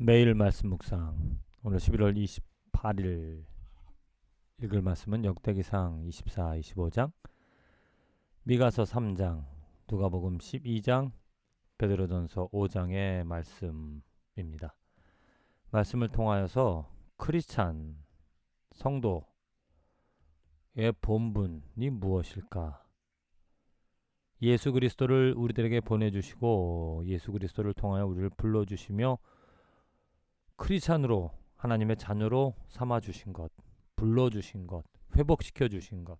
매일 말씀 묵상. 오늘 11월 28일 읽을 말씀은 역대기상 24, 25장, 미가서 3장, 누가복음 12장, 베드로전서 5장의 말씀입니다. 말씀을 통하여서 크리스찬 성도의 본분이 무엇일까? 예수 그리스도를 우리들에게 보내주시고 예수 그리스도를 통하여 우리를 불러주시며 크리스찬으로 하나님의 자녀로 삼아주신 것, 불러주신 것, 회복시켜주신 것,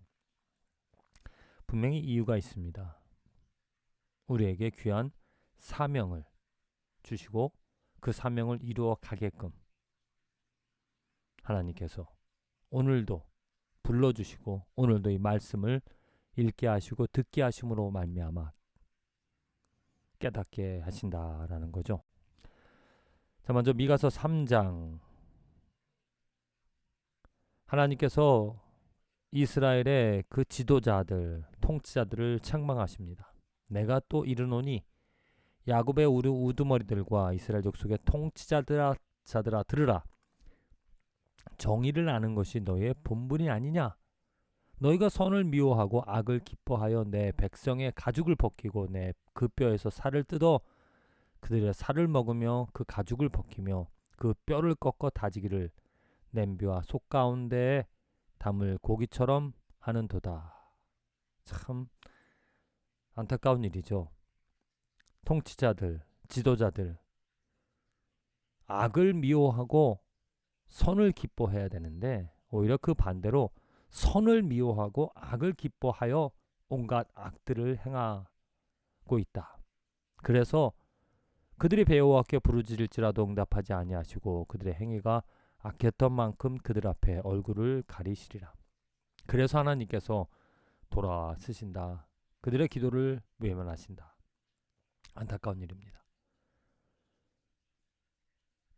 분명히 이유가 있습니다. 우리에게 귀한 사명을 주시고 그 사명을 이루어 가게끔 하나님께서 오늘도 불러주시고 오늘도 이 말씀을 읽게 하시고 듣게 하심으로 말미암아 깨닫게 하신다라는 거죠. 자, 먼저 미가서 3장. 하나님께서 이스라엘의 그 지도자들, 통치자들을 책망하십니다. 내가 또 이르노니 야곱의 우두머리들과 이스라엘 족속의 통치자들아 들으라. 정의를 아는 것이 너희의 본분이 아니냐? 너희가 선을 미워하고 악을 기뻐하여 내 백성의 가죽을 벗기고 내 그 뼈에서 살을 뜯어 그들의 살을 먹으며 그 가죽을 벗기며 그 뼈를 꺾어 다지기를 냄비와 속 가운데에 담을 고기처럼 하는도다. 참 안타까운 일이죠. 통치자들, 지도자들, 악을 미워하고 선을 기뻐해야 되는데 오히려 그 반대로 선을 미워하고 악을 기뻐하여 온갖 악들을 행하고 있다. 그래서 그들이 배워왔기에 부르짖을지라도 응답하지 아니하시고 그들의 행위가 악했던 만큼 그들 앞에 얼굴을 가리시리라. 그래서 하나님께서 돌아서신다. 그들의 기도를 외면하신다. 안타까운 일입니다.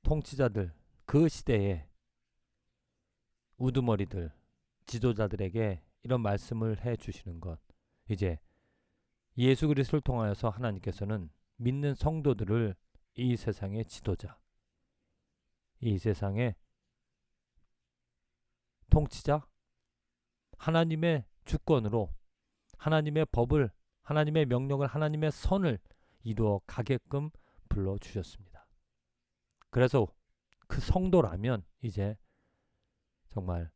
통치자들, 그 시대의 우두머리들, 지도자들에게 이런 말씀을 해주시는 것. 이제 예수 그리스도를 통하여서 하나님께서는 믿는 성도들을 이 세상의 지도자, 이 세상의 통치자, 하나님의 주권으로 하나님의 법을, 하나님의 명령을, 하나님의 선을 이루어 가게끔 불러주셨습니다. 그래서 그 성도라면 이제 정말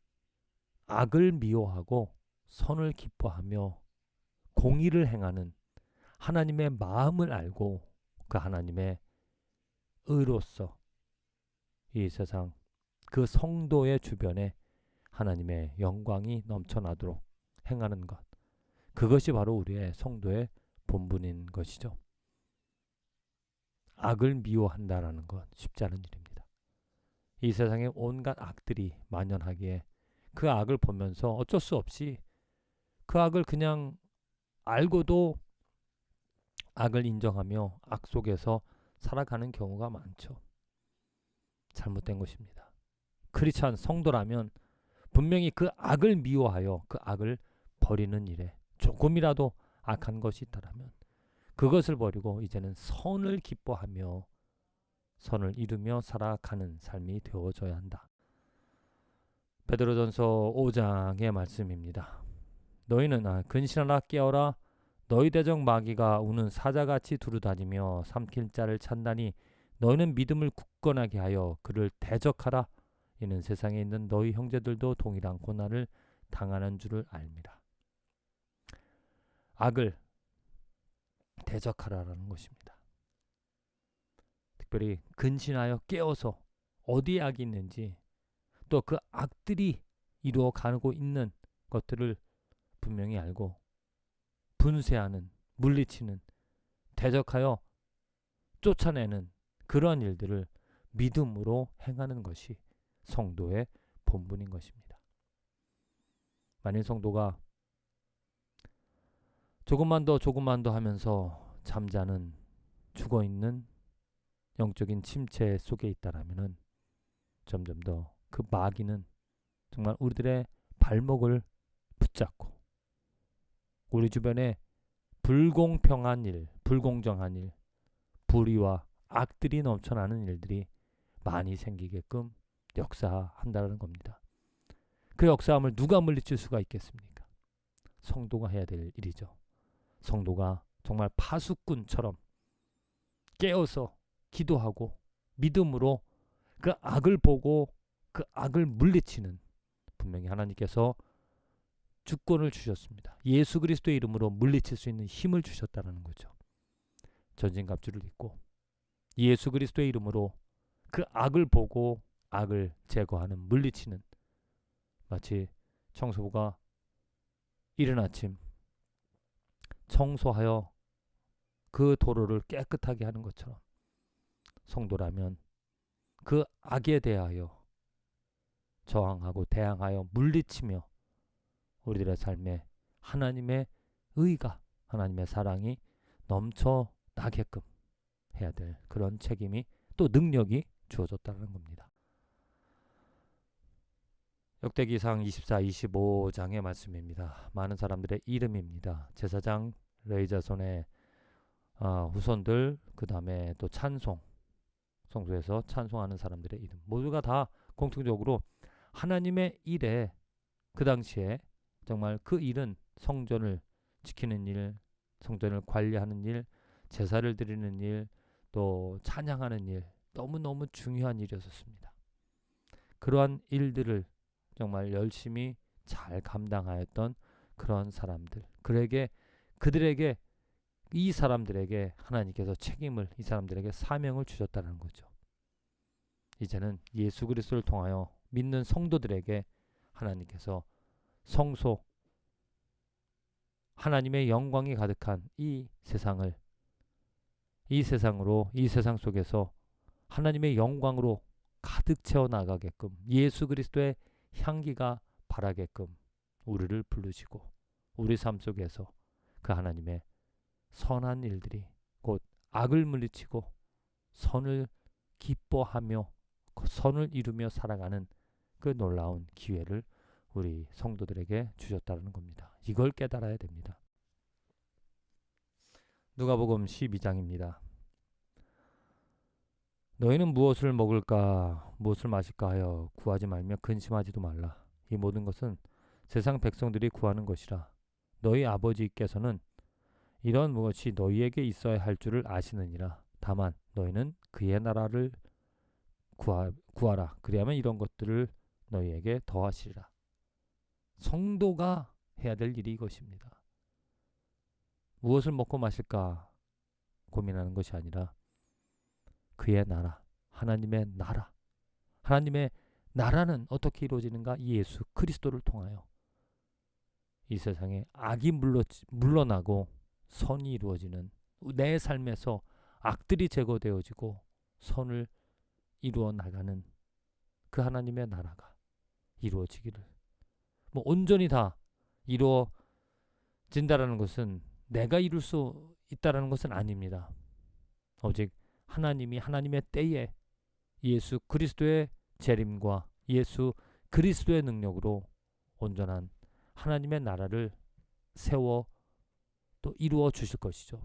악을 미워하고 선을 기뻐하며 공의를 행하는 하나님의 마음을 알고 그 하나님의 의로서 이 세상 그 성도의 주변에 하나님의 영광이 넘쳐나도록 행하는 것. 그것이 바로 우리의 성도의 본분인 것이죠. 악을 미워한다라는 것 쉽지 않은 일입니다. 이 세상에 온갖 악들이 만연하기에 그 악을 보면서 어쩔 수 없이 그 악을 그냥 알고도 악을 인정하며 악 속에서 살아가는 경우가 많죠. 잘못된 것입니다. 크리스찬 성도라면 분명히 그 악을 미워하여 그 악을 버리는 일에 조금이라도 악한 것이 있다면 그것을 버리고 이제는 선을 기뻐하며 선을 이루며 살아가는 삶이 되어져야 한다. 베드로전서 5장의 말씀입니다. 너희는 근신하라 깨어라. 너희 대적 마귀가 우는 사자같이 두루다니며 삼킬 자를 찾나니 너희는 믿음을 굳건하게 하여 그를 대적하라. 이는 세상에 있는 너희 형제들도 동일한 고난을 당하는 줄을 알미라. 악을 대적하라라는 것입니다. 특별히 근신하여 깨어서 어디에 악이 있는지 또 그 악들이 이루어가고 있는 것들을 분명히 알고 분쇄하는, 물리치는, 대적하여 쫓아내는 그러한 일들을 믿음으로 행하는 것이 성도의 본분인 것입니다. 만일 성도가 조금만 더 하면서 잠자는, 죽어있는 영적인 침체 속에 있다라면 점점 더 그 마귀는 정말 우리들의 발목을 붙잡고 우리 주변에 불공평한 일, 불공정한 일, 불의와 악들이 넘쳐나는 일들이 많이 생기게끔 역사한다는 겁니다. 그 역사함을 누가 물리칠 수가 있겠습니까? 성도가 해야 될 일이죠. 성도가 정말 파수꾼처럼 깨어서 기도하고 믿음으로 그 악을 보고 그 악을 물리치는, 분명히 하나님께서 주권을 주셨습니다. 예수 그리스도의 이름으로 물리칠 수 있는 힘을 주셨다는 거죠. 전진갑주를 입고 예수 그리스도의 이름으로 그 악을 보고 악을 제거하는, 물리치는, 마치 청소부가 이른 아침 청소하여 그 도로를 깨끗하게 하는 것처럼 성도라면 그 악에 대하여 저항하고 대항하여 물리치며 우리들의 삶에 하나님의 의가, 하나님의 사랑이 넘쳐나게끔 해야 될 그런 책임이, 또 능력이 주어졌다는 겁니다. 역대기상 24, 25장의 말씀입니다. 많은 사람들의 이름입니다. 제사장 레위자손의 후손들, 그 다음에 또 찬송, 성소에서 찬송하는 사람들의 이름, 모두가 다 공통적으로 하나님의 일에, 그 당시에 정말 그 일은 성전을 지키는 일, 성전을 관리하는 일, 제사를 드리는 일, 또 찬양하는 일, 너무너무 중요한 일이었습니다. 그러한 일들을 정말 열심히 잘 감당하였던 그런 사람들, 그들에게 이 사람들에게 하나님께서 책임을, 이 사람들에게 사명을 주셨다는 거죠. 이제는 예수 그리스도를 통하여 믿는 성도들에게 하나님께서 성소, 하나님의 영광이 가득한 이 세상을, 이 세상 속에서 하나님의 영광으로 가득 채워 나가게끔, 예수 그리스도의 향기가 바라게끔 우리를 부르시고, 우리 삶 속에서 그 하나님의 선한 일들이, 곧 악을 물리치고 선을 기뻐하며 선을 이루며 살아가는 그 놀라운 기회를 우리 성도들에게 주셨다는 겁니다. 이걸 깨달아야 됩니다. 누가복음 12장입니다. 너희는 무엇을 먹을까 무엇을 마실까 하여 구하지 말며 근심하지도 말라. 이 모든 것은 세상 백성들이 구하는 것이라. 너희 아버지께서는 이런 무엇이 너희에게 있어야 할 줄을 아시느니라. 다만 너희는 그의 나라를 구하라. 그리하면 이런 것들을 너희에게 더하시리라. 성도가 해야 될 일이 이것입니다. 무엇을 먹고 마실까 고민하는 것이 아니라 그의 나라, 하나님의 나라. 하나님의 나라는 어떻게 이루어지는가? 예수 그리스도를 통하여 이 세상에 악이 물러나고 선이 이루어지는, 내 삶에서 악들이 제거되어지고 선을 이루어 나가는 그 하나님의 나라가 이루어지기를, 온전히 다 이루어진다라는 것은 내가 이룰 수 있다라는 것은 아닙니다. 오직 하나님이 하나님의 때에 예수 그리스도의 재림과 예수 그리스도의 능력으로 온전한 하나님의 나라를 세워 또 이루어 주실 것이죠.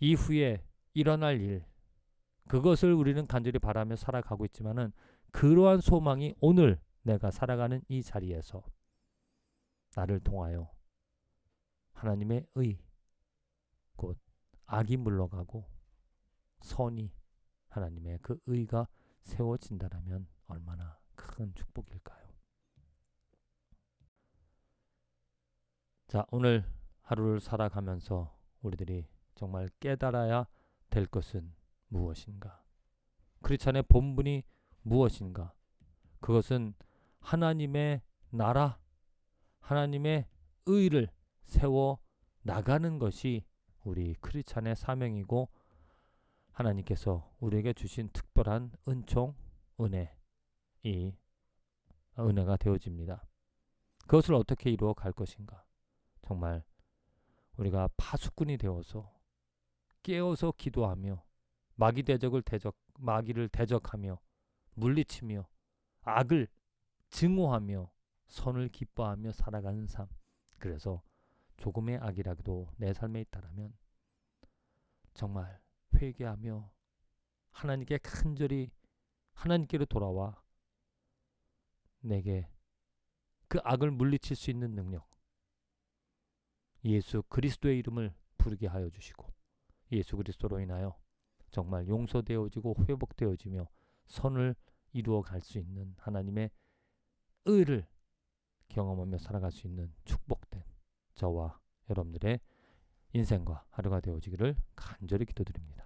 이후에 일어날 일, 그것을 우리는 간절히 바라며 살아가고 있지만은 그러한 소망이 오늘 내가 살아가는 이 자리에서 나를 통하여 하나님의 의, 곧 악이 물러가고 선이, 하나님의 그 의가 세워진다라면 얼마나 큰 축복일까요? 자, 오늘 하루를 살아가면서 우리들이 정말 깨달아야 될 것은 무엇인가? 크리스찬의 본분이 무엇인가? 그것은 하나님의 나라, 하나님의 의를 세워 나가는 것이 우리 크리스찬의 사명이고, 하나님께서 우리에게 주신 특별한 은총, 은혜, 이 은혜가 되어집니다. 그것을 어떻게 이루어 갈 것인가? 정말 우리가 파수꾼이 되어서 깨어서 기도하며 마귀를 대적하며 물리치며 악을 증오하며 선을 기뻐하며 살아가는 삶. 그래서 조금의 악이라도 내 삶에 있다라면 정말 회개하며 하나님께 간절히 하나님께로 돌아와 내게 그 악을 물리칠 수 있는 능력, 예수 그리스도의 이름을 부르게 하여 주시고 예수 그리스도로 인하여 정말 용서되어지고 회복되어지며 선을 이루어 갈 수 있는 하나님의 의를 경험하며 살아갈 수 있는 축복된 저와 여러분들의 인생과 하루가 되어지기를 간절히 기도드립니다.